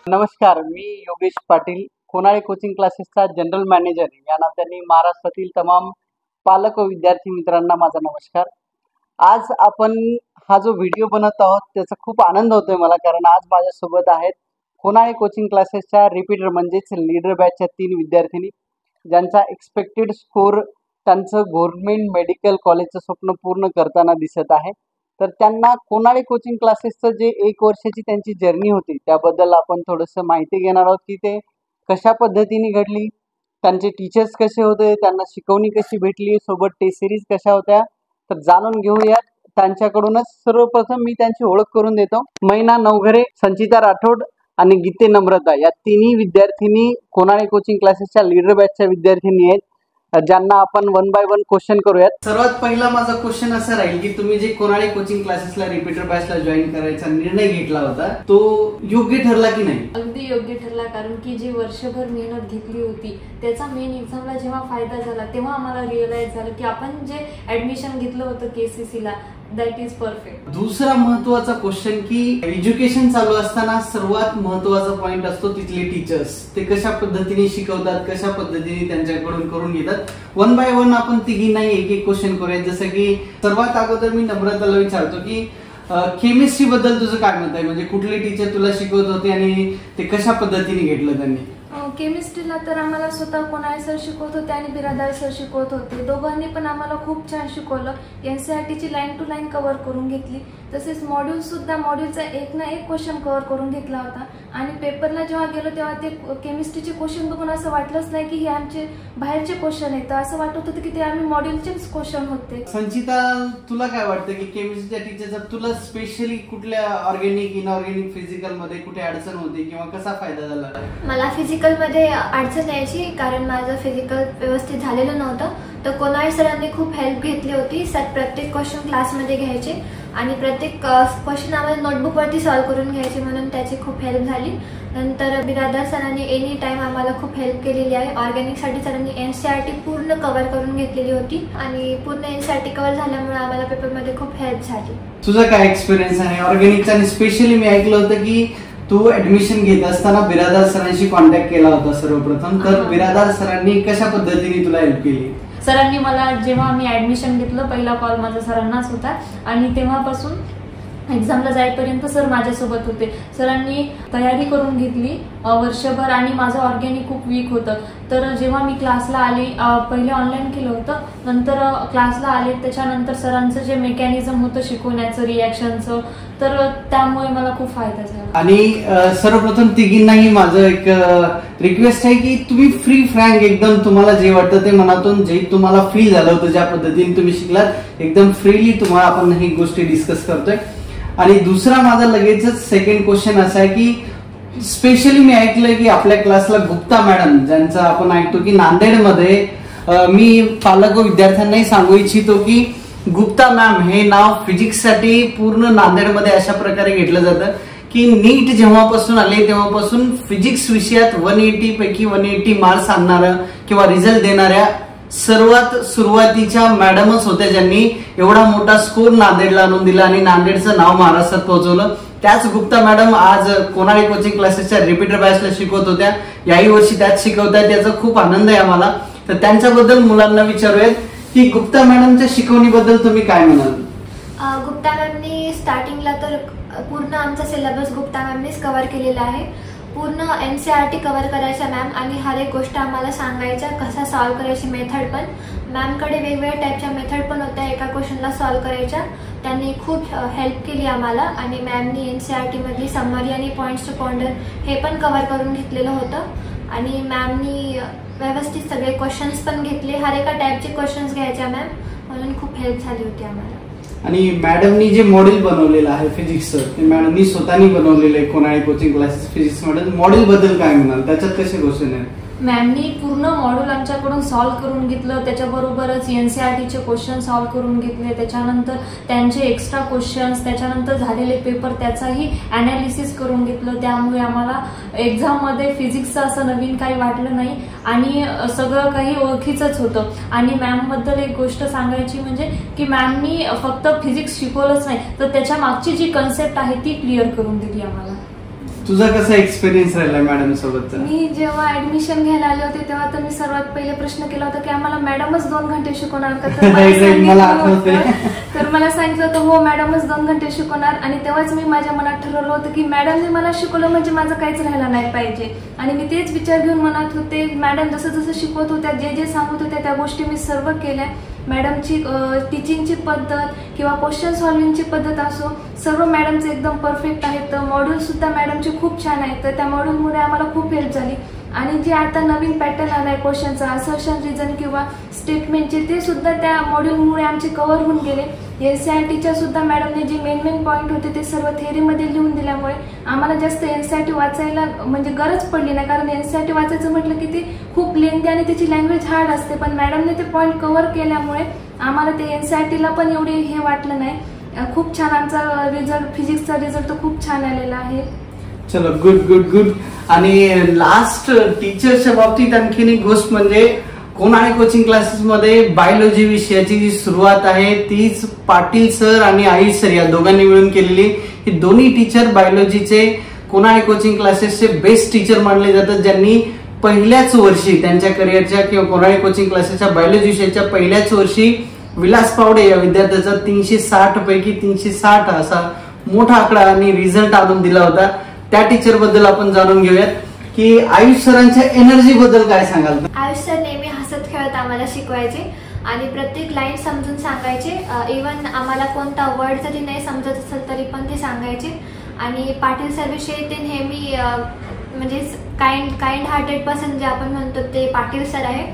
नमस्कार, मी योगेश पाटील, कोनाळे कोचिंग क्लासेसचा जनरल मॅनेजर या नात्याने महाराष्ट्रातील तमाम पालक व विद्यार्थी मित्रांना माझा नमस्कार। आज आपण हा जो व्हिडिओ बनवत आहोत त्याचा खूप आनंद होतोय मला, कारण आज माझ्यासोबत आहेत कोनाळे कोचिंग क्लासेसच्या रिपीटर म्हणजेच लीडर बॅचच्या 3 विद्यार्थिनी, ज्यांचा एक्सपेक्टेड स्कोर त्यांचं गव्हर्नमेंट मेडिकल कॉलेजचं स्वप्न पूर्ण करताना दिसत आहे। तर त्यांना कोनाळे कोचिंग क्लासेसचं जे 1 वर्षाची त्यांची जर्नी होती त्याबद्दल आपण थोडंसं माहिती घेणार आहोत की ते कशा पद्धतीने घडली, त्यांचे टीचर्स कसे होते, त्यांना शिकवणी कशी भेटली, सोबत टेस्ट सिरीज कशा होत्या, तर जाणून घेऊयात त्यांच्याकडूनच। सर्वप्रथम मी त्यांची ओळख करून देतो। मैना नवघरे, संचिता राठोड आणि गीते नम्रता या तिन्ही विद्यार्थिनी कोनाळे कोचिंग क्लासेसच्या लीडर बॅचच्या विद्यार्थिनी आहेत, ज्यांना आपण 1 बाय 1 क्वेश्चन करूयात। सर्वात पहिला माझा क्वेश्चन असा राहील की तुम्ही जे कोनाळे कोचिंग क्लासेसला रिपीटर बॅचला जॉईन करायचा निर्णय घेतला होता तो योग्य ठरला की नाही? अगदी योग्य ठरला, कारण की जी वर्षभर मेहनत घेतली होती त्याचा मेन एक्झामला जेव्हा फायदा झाला तेव्हा आम्हाला रिअलाइज झालं की आपण जे ऍडमिशन घेतलं होतं केसीसीला दॅट इज परफेक्ट। दुसरा महत्त्वाचा क्वेश्चन की एज्युकेशन चालू असताना सर्वात महत्त्वाचा पॉइंट असतो तिथले टीचर्स, ते कशा पद्धतीने शिकवतात, कशा पद्धतीने त्यांच्याकडून करून घेतात। 1 बाय 1 आपण तिघींनाही एक क्वेश्चन करूया। जसं की सर्वात अगोदर मी नम्रताला विचारतो की केमिस्ट्री बद्दल तुझं काय मत आहे, म्हणजे कुठले टीचर तुला शिकवत होते आणि ते कशा पद्धतीने घेतलं त्यांनी? केमिस्ट्रीला तर आम्हाला स्वतः कोनाळे सर शिकवत होते आणि बिरादार सर शिकवत होते। दोघांनी पण आम्हाला खूप छान शिकवलं। एनसीईआरटीची लाईन टू लाईन कव्हर करून घेतली, तसेच मॉड्यूल सुद्धा मॉड्यूलचा एक ना एक क्वेश्चन कव्हर करून घेतला होता। आणि पेपरला जेव्हा गेलो तेव्हा ते केमिस्ट्रीचे क्वेश्चन बघून असं वाटलंच नाही की हे आमचे बाहेरचे क्वेश्चन आहेत, असं वाटत होतं की ते आम्ही मॉड्यूलचेच क्वेश्चन होते। संचिता, तुला काय वाटतं की केमिस्ट्रीच्या टीचरचा तुला स्पेशली कुठल्या ऑर्गॅनिक, इनऑर्गॅनिक, फिजिकल मध्ये कुठे अडचण होती किंवा कसा फायदा झाला? मला फिजिकल मध्ये अडचण यायची, कारण माझं फिजिकल व्यवस्थित झालेलं नव्हतं। तर कोनाळे सरांनी खूप हेल्प घेतली होती। सर प्रत्येक क्वेश्चन क्लासमध्ये घ्यायचे आणि प्रत्येक क्वेश्चन आम्हाला नोटबुकवरती सॉल्व्ह करून घ्यायचे, म्हणून त्याची खूप हेल्प झाली। नंतर बिरादार सरांनी एनी टाइम आम्हाला खूप हेल्प केलेली आहे। ऑर्गॅनिकसाठी सरांनी एनसीईआरटी पूर्ण कव्हर करून घेतलेली होती आणि पूर्ण एनसीईआरटी कव्हर झाल्यामुळे आम्हाला पेपरमध्ये खूप हेल्प झाली। तुझा काय एक्सपिरियन्स आहे ऑर्गॅनिकचा? आणि स्पेशली मी ऐकलं होतं की तू ऍडमिशन घेत असताना बिरादार सरांशी कॉन्टॅक्ट केला होता सर्वप्रथम, तर बिरादार सरांनी कशा पद्धतीने तुला हेल्प केली? सरांनी मला, जेव्हा मी ऍडमिशन घेतलं पहिला कॉल माझा सरांनाच होता आणि तेव्हापासून एक्झामला जाईपर्यंत सर माझ्यासोबत होते। सरांनी तयारी करून घेतली वर्षभर आणि माझं ऑर्गॅनिक खूप वीक होतं। तर जेव्हा मी क्लासला आली, पहिले ऑनलाईन केलं होतं, नंतर क्लासला आले, त्याच्यानंतर सरांचं जे मेकॅनिझम होतं शिकवण्याचं, रिॲक्शनचं, तर त्यामुळे मला खूप फायदा झाला। आणि सर्वप्रथम तिघींनाही माझं एक रिक्वेस्ट आहे की तुम्ही फ्री फ्रँक एकदम तुम्हाला जे वाटतं ते मनातून जे तुम्हाला फील झालं होतं, ज्या पद्धतीने तुम्ही शिकलात, एकदम फ्रीली तुम्हाला आपण ही गोष्टी डिस्कस करतोय। आणि दुसरा माझा लगेचच सेकंड क्वेश्चन असा आहे की स्पेशली मी ऐकलंय की आपल्या क्लासला गुप्ता मॅडम, ज्यांचा आपण ऐकतो की नांदेडमध्ये, मी पालक व विद्यार्थ्यांनाही सांगू इच्छितो की गुप्ता मॅम हे नाव फिजिक्ससाठी पूर्ण नांदेडमध्ये अशा प्रकारे घेतलं जातं की नीट जेव्हापासून आले तेव्हापासून फिजिक्स विषयात 180 पैकी 180 मार्क्स आणणारं किंवा रिझल्ट देणाऱ्या सर्वात सुरुवातीच्या मॅडमच होत्या, ज्यांनी एवढा मोठा स्कोर नांदेडला आणून दिला आणि नांदेडचं नाव महाराष्ट्रात पोहोचवलं। त्याच गुप्ता मॅडम आज कोनाळे कोचिंग क्लासेसच्या रिपीटर बॅचला शिकवत होत्या, याही वर्षी त्याच शिकवतायत, त्याचा खूप आनंद आहे आम्हाला। तर त्यांच्याबद्दल मुलांना विचारूयात की गुप्ता मॅडमच्या शिकवणीबद्दल तुम्ही काय म्हणाल? गुप्ता मॅमनी स्टार्टिंगला तर पूर्ण आमचा सिलेबस गुप्ता मॅमनीच कव्हर केलेला आहे। पूर्ण एनसीईआरटी कव्हर करायचा मॅम, आणि हर एक गोष्ट आम्हाला सांगायच्या, कसा सॉल्व्ह करायची मेथड पण। मॅमकडे वेगवेगळ्या टाईपच्या मेथड पण होत्या एका क्वेश्चनला सॉल्व्ह करायच्या। त्यांनी खूप हेल्प केली आम्हाला आणि मॅमनी एनसीईआरटी मधली समरी आणि पॉइंट्स टू पॉन्डर हे पण कव्हर करून घेतलेलं होतं। आणि मॅमनी व्यवस्थित सगळे क्वेश्चन्स पण घेतले, हर एका टाईपचे क्वेश्चन्स घ्यायच्या मॅम, म्हणून खूप हेल्प झाली होती आम्हाला। आणि मॅडमनी जे मॉडेल बनवलेलं आहे फिजिक्सचं, ते मॅडमनी स्वतःनी बनवलेलं आहे कोनाळे कोचिंग क्लासेस फिजिक्स मॉडेल बद्दल काय म्हणाल? त्याच्यात कसे क्वेश्चन आहेत? मॅमनी पूर्ण मॉड्यूल आमच्याकडून सॉल्व्ह करून घेतलं, त्याच्याबरोबरच एनसीईआरटीचे क्वेश्चन सॉल्व्ह करून घेतले, त्याच्यानंतर त्यांचे एक्स्ट्रा क्वेश्चन्स, त्याच्यानंतर झालेले पेपर त्याचाही ॲनालिसिस करून घेतलं। त्यामुळे आम्हाला एक्झाममध्ये फिजिक्सचं असं नवीन काही वाटलं नाही आणि सगळं काही ओळखीचंच होतं। आणि मॅमबद्दल एक गोष्ट सांगायची म्हणजे की मॅमनी फक्त फिजिक्स शिकवलंच नाही, तर त्याच्या मागची जी कन्सेप्ट आहे ती क्लिअर करून दिली आम्हाला। तुझा कसा एक्सपिरियन्स राहिला मॅडम सोबतचा? मी जेव्हा ऍडमिशन घ्यायला आले होते तेव्हा तर मी सर्वात पहिले प्रश्न केला होता की आम्हाला मॅडमच 2 घंटे शिकवणार का? तर मला सांगितलं होतं हो मॅडमच 2 घंटे शिकवणार. आणि तेव्हाच मी माझ्या मनात ठरवलं होतं की मॅडमने मला शिकवलं म्हणजे माझं काहीच राहायला नाही पाहिजे. आणि मी तेच विचार घेऊन म्हणत होते, मॅडम जसं जसं शिकवत होत्या, जे जे सांगत होत्या त्या गोष्टी मी सर्व केल्या. मॅडमची टीचिंगची पद्धत किंवा क्वेश्चन सॉल्विंगची पद्धत असो, सर्व मॅडमचे एकदम परफेक्ट आहेत. मॉड्यूल सुद्धा मॅडमचे खूप छान आहेत, तर त्या मॉड्यूलमुळे आम्हाला खूप हेल्प झाली. आणि जे आता नवीन पॅटर्न आलाय क्वेश्चनचा, असर्शन, रिझन किंवा स्टेटमेंटचे, ते सुद्धा त्या मॉड्यूलमुळे आमचे कव्हर होऊन गेले. NCERTच्या सुद्धा मॅडमने जे मेन पॉईंट होते ते सर्व थेअरीमध्ये लिहून दिल्यामुळे आम्हाला जास्त NCERT वाचायला म्हणजे गरज पडली नाही. कारण NCERT वाचायचं म्हटलं की ते खूप लेंथी आणि त्याची लँग्वेज हार्ड असते, पण मॅडमने ते पॉईंट कव्हर केल्यामुळे आम्हाला ते NCERTला पण एवढे हे वाटलं नाही. खूप छान आमचा रिझल्ट, फिजिक्सचा रिझल्ट तर खूप छान आलेला आहे. चलो, गुड गुड गुड. आणि लास्ट टीचरच्या बाबतीत आणखीन एक गोष्ट म्हणजे कोणाळे कोचिंग क्लासेस मध्ये बायोलॉजी विषयाची जी सुरुवात आहे तीच पाटील सर आणि आयुष सर या दोघांनी मिळून केलेली. हे दोन्ही टीचर बायोलॉजीचे कोणाळे कोचिंग क्लासेसचे बेस्ट टीचर मानले जातात, ज्यांनी पहिल्याच वर्षी त्यांच्या करिअरच्या किंवा कोणाळे कोचिंग क्लासेसच्या बायोलॉजी विषयाच्या पहिल्याच वर्षी विलास पावडे या विद्यार्थ्याचा 360 पैकी 360 असा मोठा आकडा आणि रिझल्ट आणून दिला होता. त्या टीचर बद्दल आपण जाणून घेऊयात की आयुष सरांच्या एनर्जी बद्दल काय सांगाल? आयुष सर नेहमी हसत खेळत आम्हाला शिकवायचे आणि प्रत्येक लाईन समजून सांगायचे. इव्हन आम्हाला कोणता वर्ड जरी नाही समजत असेल तरी पण ते सांगायचे. आणि पाटील सर विषयी ते नेहमी म्हणजे काइंड हार्टेड पर्सन जे आपण म्हणतो ते पाटील सर आहे.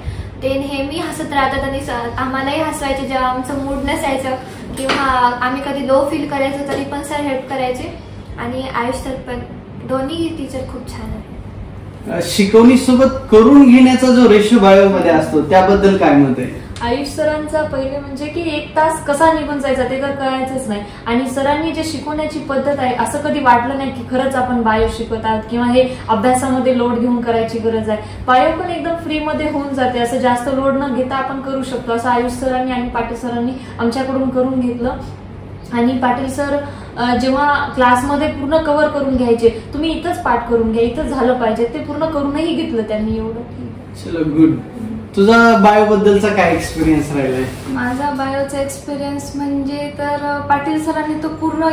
ते नेहमी हसत राहतात आणि आम्हालाही हसवायचे जेव्हा आमचं मूड नसायचं किंवा आम्ही कधी लो फील करायचो तरी पण सर हेल्प करायचे. आणि आयुष सर पण, दोन्ही टीचर खूप छान आहे. शिकवणी सोबत करून घेण्याचा जो रेशो बायो मध्ये असतो त्याबद्दल काय मत आहे? आयुष सरांचा पहिले म्हणजे की 1 तास कसा निघून जायचा ते तर कळायचंच नाही. आणि सरांनी जे शिकवण्याची पद्धत आहे असं कधी वाटलं नाही की खरंच आपण बायो शिकवत आहोत किंवा हे अभ्यासामध्ये लोड घेऊन करायची गरज आहे. बायो पण एकदम फ्री मध्ये होऊन जाते, असं जास्त लोड न घेता आपण करू शकतो, असं आयुष सरांनी आणि पाटील सरांनी आमच्याकडून करून घेतलं. आणि पाटील सर जेव्हा क्लासमध्ये पूर्ण कव्हर करून घ्यायचे, तुम्ही इथंच पाठ करून घ्या, इथंच झालं पाहिजे, ते पूर्ण करूनही घेतलं त्यांनी एवढं. चलो, गुड. तुझा बायो बद्दलचा काय एक्सपिरियन्स राहिलाय? माझा बायोचा एक्सपिरियन्स म्हणजे तर पाटील सरांनी तो पूर्ण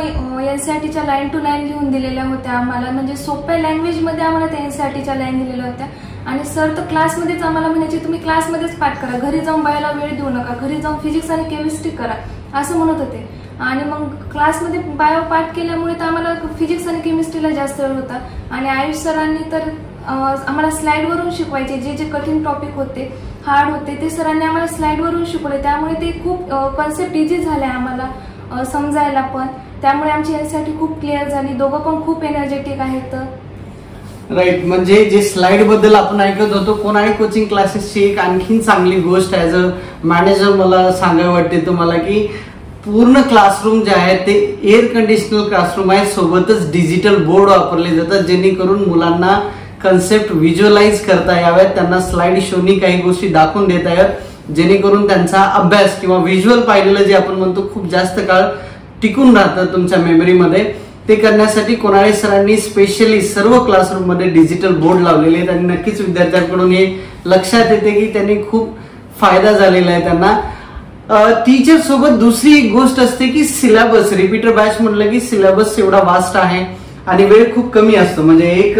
NCERTच्या लाईन टू लाईन लिहून दिलेल्या होत्या आम्हाला, म्हणजे सोप्या लँग्वेज मध्ये आम्हाला त्या NCERTच्या लाईन दिलेल्या होत्या. आणि सर तर क्लासमध्येच आम्हाला म्हणायचे तुम्ही क्लासमध्येच पाठ करा, घरी जाऊन बायोला वेळ देऊ नका, घरी जाऊन फिजिक्स आणि केमिस्ट्री करा, असं म्हणत होते. आणि मग क्लासमध्ये बायो पाठ केल्यामुळे तर आम्हाला फिजिक्स आणि केमिस्ट्रीला जास्त वेळ होता. आणि आयुष सरांनी तर आम्हाला स्लाइडवरून शिकवायचे, जे जे कठीण टॉपिक होते, हार्ड होते, ते सरांनी आम्हाला स्लाइडवरून शिकवले. त्यामुळे ते खूप कॉन्सेप्ट इझी झाले आम्हाला समजायला पण. त्यामुळे आमची NCERT खूप क्लिअर झाली. दोघं पण खूप एनर्जेटिक आहेत. राईट. म्हणजे जे स्लाइड बद्दल आपण ऐकत होतो, कोणाळे कोचिंग क्लासेसची एक आणखीन चांगली गोष्ट ॲज अ मॅनेजर मला सांगायला वाटते तुम्हाला की पूर्ण क्लासरूम जे आहे ते एअर कंडिशनर क्लासरूम आहे, सोबतच डिजिटल बोर्ड वापरले जातात जेणेकरून मुलांना कन्सेप्ट व्हिज्युअलाइज करता याव्यात, त्यांना स्लाइड शोनी काही गोष्टी दाखवून देता याव्यात, जेणेकरून त्यांचा अभ्यास किंवा व्हिज्युअल पाहिलेलं जे आपण म्हणतो खूप जास्त काळ टिकून राहतं तुमच्या मेमरीमध्ये. ते करण्यासाठी कोणाळे सरांनी स्पेशली सर्व क्लासरूम मध्ये डिजिटल बोर्ड लावलेले आहेत आणि नक्कीच विद्यार्थ्यांकडून हे लक्षात येते की त्यांनी खूप फायदा झालेला आहे त्यांना. टीचर सोबत दुसरी एक गोष्ट असते की सिलेबस. रिपीटर बॅच म्हटलं की सिलेबस एवढा वास्ट आहे आणि वेळ खूप कमी असतो. म्हणजे एक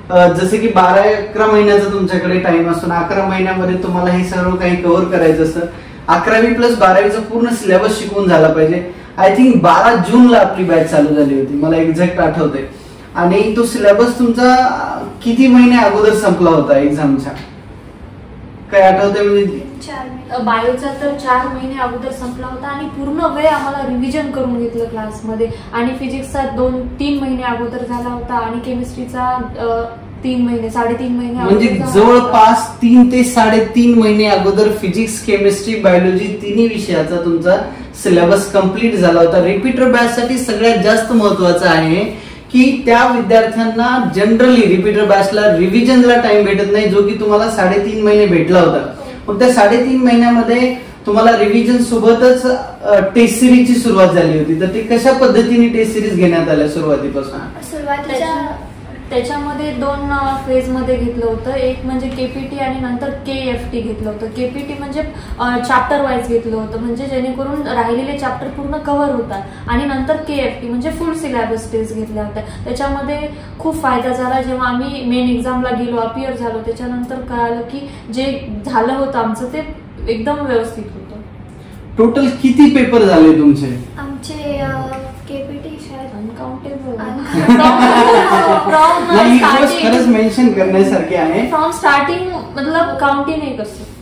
जसं की 12-11 महिन्याचा तुमच्याकडे टाइम असतो, 11 महिन्यामध्ये तुम्हाला हे सर्व काही कव्हर करायचं असतं. 11वी प्लस 12वीचा पूर्ण सिलेबस शिकवून झाला पाहिजे. आय थिंक 12 जूनला आपली बॅच चालू झाली होती, मला एक्झॅक्ट आठवते. आणि तो सिलेबस तुमचा किती महिने अगोदर संपला होता एक्झामच्या, काय आठवतंय? म्हणजे बायोचा तर 4 महिने अगोदर संपला होता आणि पूर्ण वेळ आम्हाला रिव्हिजन करून घेतलं क्लासमध्ये. आणि फिजिक्सचा 2-3 महिने अगोदर झाला होता आणि केमिस्ट्रीचा 3 महिने 3.5 महिने, म्हणजे जवळपास 3 ते 3.5 महिने अगोदर फिजिक्स, केमिस्ट्री, बायोलॉजी तिन्ही विषयाचा तुमचा सिलेबस कंप्लीट झाला होता. रिपीटर बॅच साठी सगळ्यात जास्त महत्वाचं आहे की त्या विद्यार्थ्यांना जनरली रिपीटर बॅचला रिव्हिजनला टाइम भेटत नाही, जो की तुम्हाला 3.5 महिने भेटला होता. पण त्या 3.5 महिन्यामध्ये तुम्हाला रिव्हिजन सोबतच टेस्ट सिरीजची सुरुवात झाली होती. तर ती कशा पद्धतीने टेस्ट सिरीज घेण्यात आल्या सुरुवातीपासून? सुरुवातीच्या त्याच्यामध्ये 2 फेजमध्ये घेतलं होतं. एक म्हणजे केपीटी आणि नंतर केएफटी घेतलं होतं. केपीटी म्हणजे चॅप्टर वाईज घेतलं होतं, म्हणजे जेणेकरून राहिलेले चॅप्टर पूर्ण कव्हर होतात. आणि नंतर केएफटी म्हणजे फुल सिलेबस टेस्ट घेतल्या होत्या. त्याच्यामध्ये खूप फायदा झाला. जेव्हा आम्ही मेन एक्झामला गेलो, अपियर झालो, त्याच्यानंतर कळालं की जे झालं होतं आमचं ते एकदम व्यवस्थित होतं. टोटल किती पेपर झाले तुमचे? आमचे केपीटी अनकाउंटेबल नाही, खरंच मेन्शन करण्यासारखे आहे. फ्रॉम स्टार्टिंग मतलब काउंट ही नहीं कर सकते.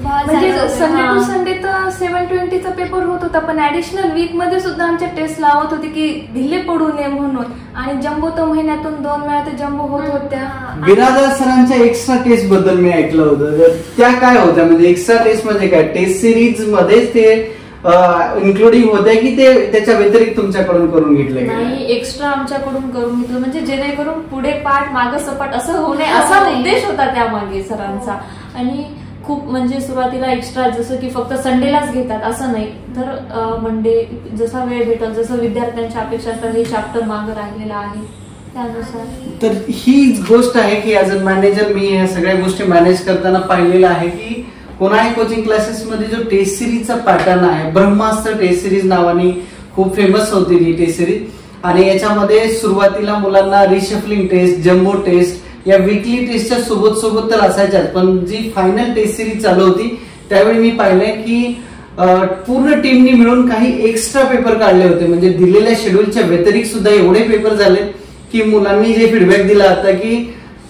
म्हणजे संडे टू संडे तर 720चा पेपर होत होता, पण ऍडिशनल वीक मध्ये सुद्धा आमच्या टेस्ट लावत होते की ढिले पडू नये म्हणून. आणि जम्बो तर महिन्यातून 2 वेळा ते जम्बो होत होत्या. बिरादर सरांच्या एक्स्ट्रा टेस्ट बद्दल मी ऐकलं होतं, तर त्या काय होत्या? म्हणजे एक्स्ट्रा टेस्ट म्हणजे काय? टेस्ट सिरीज मध्ये ते इन्क्लुडिंग होते की ते त्याच्या व्यतिरिक्त तुमच्याकडून करून घेतले? नाही, एक्स्ट्रा आमच्याकडून करून घेतलं, म्हणजे जेणेकरून पुढे पाठ मागं सपाट असं होणे असा उद्देश होता त्यामागे सरांचा. आणि खूप म्हणजे सुरुवातीला एक्स्ट्रा जसं की फक्त संडेलाच घेतात असं नाही, तर मंडे जसा वेळ भेटल, जसं विद्यार्थ्यांच्या अपेक्षा असतात, हे चॅप्टर मागं राहिलेलं आहे त्यानुसार. तर ही गोष्ट आहे की ऍज अ मॅनेजर मी ह्या सगळ्या गोष्टी मॅनेज करताना पाहिलेलं आहे की कोणाही कोचिंग क्लासेस मध्ये जो टेस्ट सिरीजचा पॅटर्न आहे, ब्रह्मास्त्र टेस्ट सिरीज नावाने खूप फेमस होती ही टेस्ट सिरीज. आणि याच्यामध्ये सुरुवातीला मुलांना रिशफलिंग टेस्ट, जम्बो टेस्ट या वीकली टेस्टच्या सोबत सोबत तर असायच्याच, पण जी फायनल टेस्ट सिरीज चालू होती त्यावेळी मी पाहिलंय की पूर्ण टीमनी मिळून काही एक्स्ट्रा पेपर काढले होते. म्हणजे दिलेल्या शेड्यूलच्या व्यतिरिक्त सुद्धा एवढे पेपर झाले की मुलांनी जे फीडबॅक दिला होता की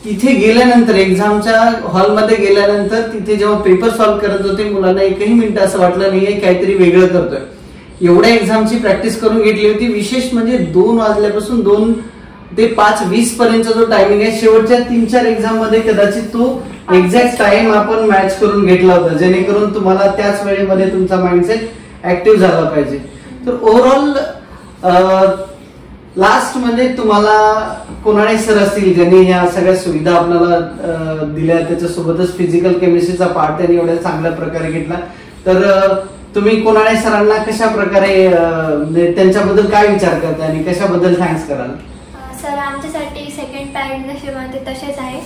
तिथे गेल्यानंतर, एक्झामच्या हॉलमध्ये गेल्यानंतर तिथे जेव्हा पेपर सॉल्व्ह करत होते मुलांना एकही मिनिट असं वाटलं नाहीये काहीतरी वेगळं करतोय. एवढ्या एक्झामची प्रॅक्टिस करून घेतली होती. विशेष म्हणजे 2 वाजल्यापासून 2 ते 5:20 पर्यंतचा जो टायमिंग आहे, शेवटच्या 3-4 एक्झाम मध्ये कदाचित तो एक्झॅक्ट टाइम आपण मॅच करून घेतला होता, जेणेकरून तुम्हाला त्याच वेळेमध्ये तुमचा माइंडसेट ऍक्टिव्ह झाला पाहिजे. तर ओव्हरऑल लास्ट म्हणजे तुम्हाला कोणाळे सर असतील ज्यांनी ह्या सगळ्या सुविधा आपल्याला दिल्या, त्याच्यासोबतच फिजिकल केमिस्ट्रीचा पार्ट त्यांनी एवढ्या चांगल्या प्रकारे घेतला. तर तुम्ही कोणाळे सरांना कशा प्रकारे त्यांच्याबद्दल काय विचार करता आणि कशाबद्दल थँक्स कराल? सर आमच्यासाठी सेकंड पॅरेंट जसे म्हणते तसेच आहे.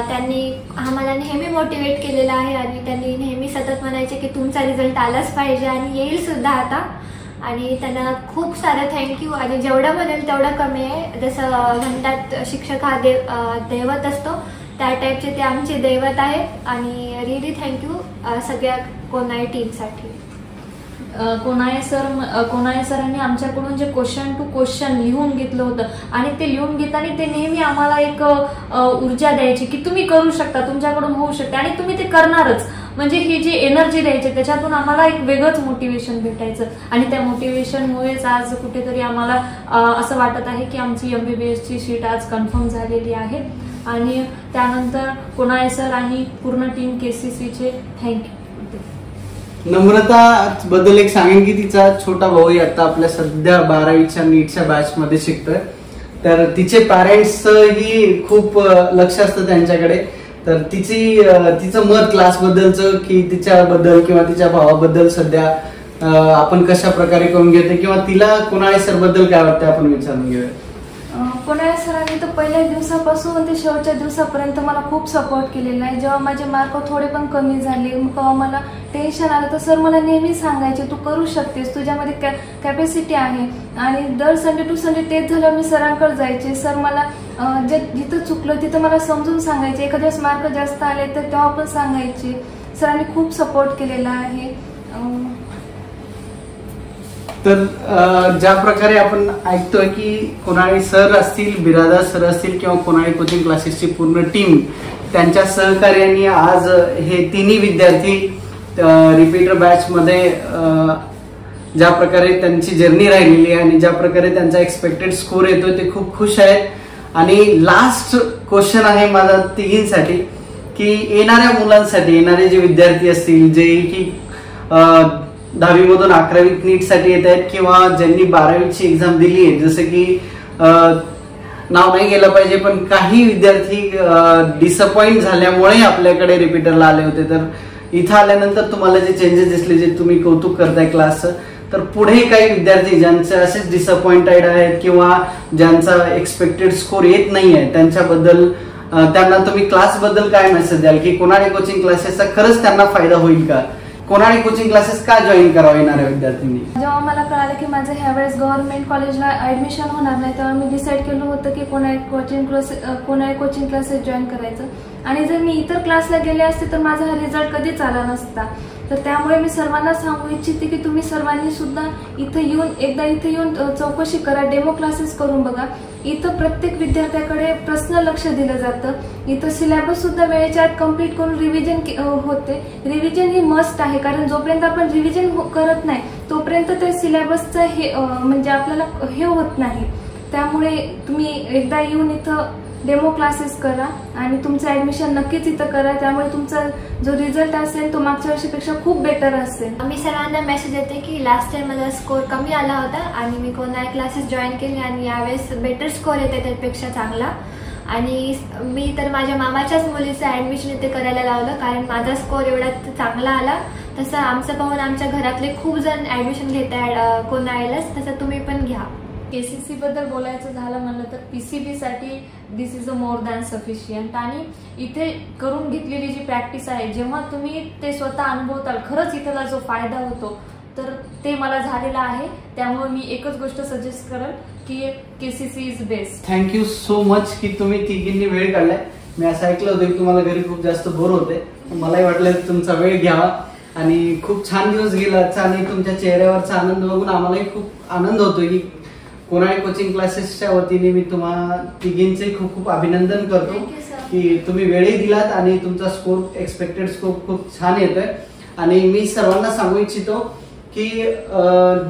त्यांनी आम्हाला नेहमी मोटिवेट केलेलं आहे आणि त्यांनी नेहमी सतत म्हणायचे की तुमचा रिझल्ट आलाच पाहिजे आणि येईल सुद्धा आता. आणि त्यांना खूप सारं थँक्यू. आणि जेवढं म्हणेल तेवढं कमी आहे. जसं म्हणतात शिक्षक हा दैवत असतो, त्या टाईपचे ते आमचे दैवत आहेत. आणि रिअली थँक्यू सगळ्या कोणाई टीमसाठी. कोणाळे सरांनी आमच्याकडून जे क्वेश्चन टू क्वेश्चन लिहून घेतलं होतं आणि ते लिहून घेताना ते नेहमी आम्हाला एक ऊर्जा द्यायची की तुम्ही करू शकता, तुमच्याकडून होऊ शकते आणि तुम्ही ते करणारच. म्हणजे ही जी एनर्जी द्यायची त्याच्यातून आम्हाला एक वेगळंच मोटिवेशन भेटायचं. आणि त्या मोटिवेशनमुळेच आज कुठेतरी आम्हाला असं वाटत आहे की आमची MBBSची सीट आज कन्फर्म झालेली आहे. आणि त्यानंतर कोणाळे सर आणि पूर्ण टीम KCCचे थँक्यू. नम्रता बद्दल एक सांगेन की तिचा छोटा भाऊ आता आपल्या सध्या 12वीच्या नीटच्या बॅच मध्ये शिकतोय. तर तिचे पॅरेंट्स ही खूप लक्ष असतं त्यांच्याकडे. तर तिचं मत क्लास बद्दलचं की तिच्याबद्दल किंवा तिच्या भावाबद्दल सध्या आपण कशा प्रकारे करून घेते किंवा तिला कोणाळे सर बद्दल काय वाटतं आपण विचारून घेऊया. कोणाळे सरांनी तर पहिल्या दिवसापासून ते शेवटच्या दिवसापर्यंत मला खूप सपोर्ट केलेला आहे. जेव्हा माझे मार्क थोडे पण कमी झाले, तेव्हा मला टेन्शन आलं, तर सर मला नेहमी सांगायचे तू करू शकतेस, तुझ्यामध्ये कॅपॅसिटी आहे. आणि दर संडे टू संडे तेच झालं मी सरांकडे जायचे. सर मला जिथं चुकलं तिथं मला समजून सांगायचे. एखाद्या वेळेस मार्क जास्त आले तर तेव्हा पण सांगायचे. सरांनी खूप सपोर्ट केलेला आहे. तर ज्या प्रकारे आपण ऐकतोय की कोणाळे सर असतील, बिरादार सर असतील किंवा कोणाळे कोचिंग क्लासेसची पूर्ण टीम त्यांच्या सहकार्याने आज हे तिन्ही विद्यार्थी रिपीटर बॅच मध्ये ज्या प्रकारे त्यांची जर्नी राहिलेली आहे आणि ज्या प्रकारे त्यांचा एक्सपेक्टेड स्कोर येतोय ते खूप खुश आहेत. आणि लास्ट क्वेश्चन आहे माझा तिघींसाठी की येणाऱ्या मुलांसाठी, येणारे जे विद्यार्थी असतील जे की 10वी मधून 11वी नीटसाठी येत आहेत किंवा ज्यांनी 12वीची एक्झाम दिली आहे, जसं की नाव नाही गेलं पाहिजे पण काही विद्यार्थी डिसअपॉइंट झाल्यामुळे आपल्याकडे रिपीटरला आले होते. तर इथं आल्यानंतर तुम्हाला जे चेंजेस दिसले, जे तुम्ही कौतुक करताय क्लासचं, तर पुढे काही विद्यार्थी ज्यांचे असेच डिसअपॉइंटेड आहेत किंवा ज्यांचा एक्सपेक्टेड स्कोर येत नाही आहे त्यांच्याबद्दल त्यांना तुम्ही क्लास बद्दल काय मेसेज द्याल की कोणाळे कोचिंग क्लासेसचा खरंच त्यांना फायदा होईल का? कोणाळे कोचिंग क्लासेस का जॉईन करावे येणाऱ्या विद्यार्थ्यांनी? जेव्हा मला कळालं की माझं ह्यावेळेस गव्हर्नमेंट कॉलेजला ऍडमिशन होणार नाही तेव्हा मी डिसाईड केलं होतं की कोणाळे कोचिंग क्लासेस जॉईन करायचं. आणि जर मी इतर क्लासला गेले असते तर माझा हा रिझल्ट कधीच आला नसता. तर त्यामुळे मी सर्वांना सांगू इच्छिते की तुम्ही सर्वांनी सुद्धा एकदा इथे येऊन चौकशी करा, डेमो क्लासेस करून बघा. इथं प्रत्येक विद्यार्थ्याकडे पर्सनल लक्ष दिलं जातं. इथं सिलेबस सुद्धा वेळेच्या आत कम्प्लीट करून रिव्हिजन होते. रिव्हिजन ही मस्ट आहे, कारण जोपर्यंत आपण रिव्हिजन करत नाही तोपर्यंत ते सिलेबसचं म्हणजे आपल्याला हे होत नाही. त्यामुळे तुम्ही एकदा येऊन इथं डेमो क्लासेस करा आणि तुमचं ऍडमिशन नक्कीच इथं करा. त्यामुळे तुमचा जो रिझल्ट असेल तो मागच्या वर्षीपेक्षा खूप बेटर असेल. मी सर्वांना मेसेज देते की लास्ट टाइम माझा स्कोर कमी आला होता आणि मी कोणाळे क्लासेस जॉईन केले आणि यावेळेस बेटर स्कोर येते त्यापेक्षा चांगला. आणि मी तर माझ्या मामाच्याच मुलीचं ऍडमिशन इथे करायला लावलं, कारण माझा स्कोर एवढा चांगला आला. तसं आमचं पाहून आमच्या घरातले खूप जण ऍडमिशन घेत आहेत कोणाळेलाच, तसं तुम्ही पण घ्या. केसीसी बद्दल बोलायचं झालं म्हणलं तर पीसीबी साठी this is a more than sufficient. आणि इथे करून घेतलेली जी प्रॅक्टिस आहे, जेव्हा तुम्ही ते स्वतः अनुभवताल खरंच इथला जो फायदा होतो तर ते मला झालेला आहे. त्यामुळे मी एकच गोष्ट सजेस्ट करेल की KCC is best. Thank you so much की तुम्ही तिघींनी वेळ काढलाय. मी असं ऐकलं होतं की तुम्हाला घरी खूप जास्त बोर होते, मलाही वाटलं तुमचा वेळ घ्यावा आणि खूप छान दिवस गेला आजचा. आणि तुमच्या चेहऱ्यावरचा आनंद बघून आम्हालाही खूप आनंद होतोय की कोणाळे कोचिंग क्लासेसच्या वतीने मी तुम्हा तिघींचे खूप खूप अभिनंदन करतो की तुम्ही वेळही दिलात आणि तुमचा स्कोर एक्सपेक्टेड स्कोर खूप छान येतोय. आणि मी सर्वांना सांगू इच्छितो की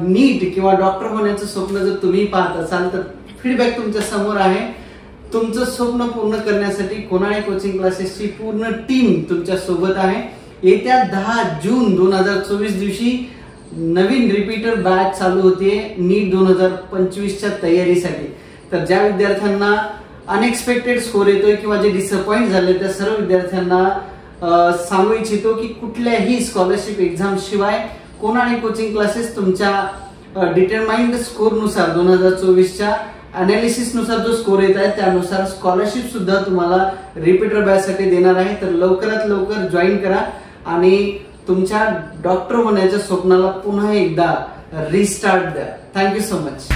नीट किंवा डॉक्टर होण्याचं स्वप्न जर तुम्ही पाहत असाल तर फीडबॅक तुमच्या समोर आहे. तुमचं स्वप्न पूर्ण करण्यासाठी कोणाळे कोचिंग क्लासेसची पूर्ण टीम तुमच्या सोबत आहे. येत्या 10 जून 2024 दिवशी नवीन रिपीटर बॅच चालू होतीये नीट 2025च्या तयारीसाठी. तर ज्या विद्यार्थ्यांना अनएक्सपेक्टेड स्कोर येतोय किंवा जे डिसअपॉइंट झाले त्या सर्व विद्यार्थ्यांना सांगू इच्छितो की कुठल्याही स्कॉलरशिप एक्झाम शिवाय कोणाळे कोचिंग क्लासेस तुमच्या डिटरमाइंड स्कोर नुसार 2024च्या अनालिसिस नुसार जो स्कोर येत आहे त्यानुसार स्कॉलरशिप सुद्धा तुम्हाला रिपीटर बॅच साठी देणार आहे. तर लवकरात लवकर जॉईन करा आणि तुमच्या डॉक्टर होण्याच्या स्वप्नाला पुन्हा एकदा रिस्टार्ट द्या. Thank you so much.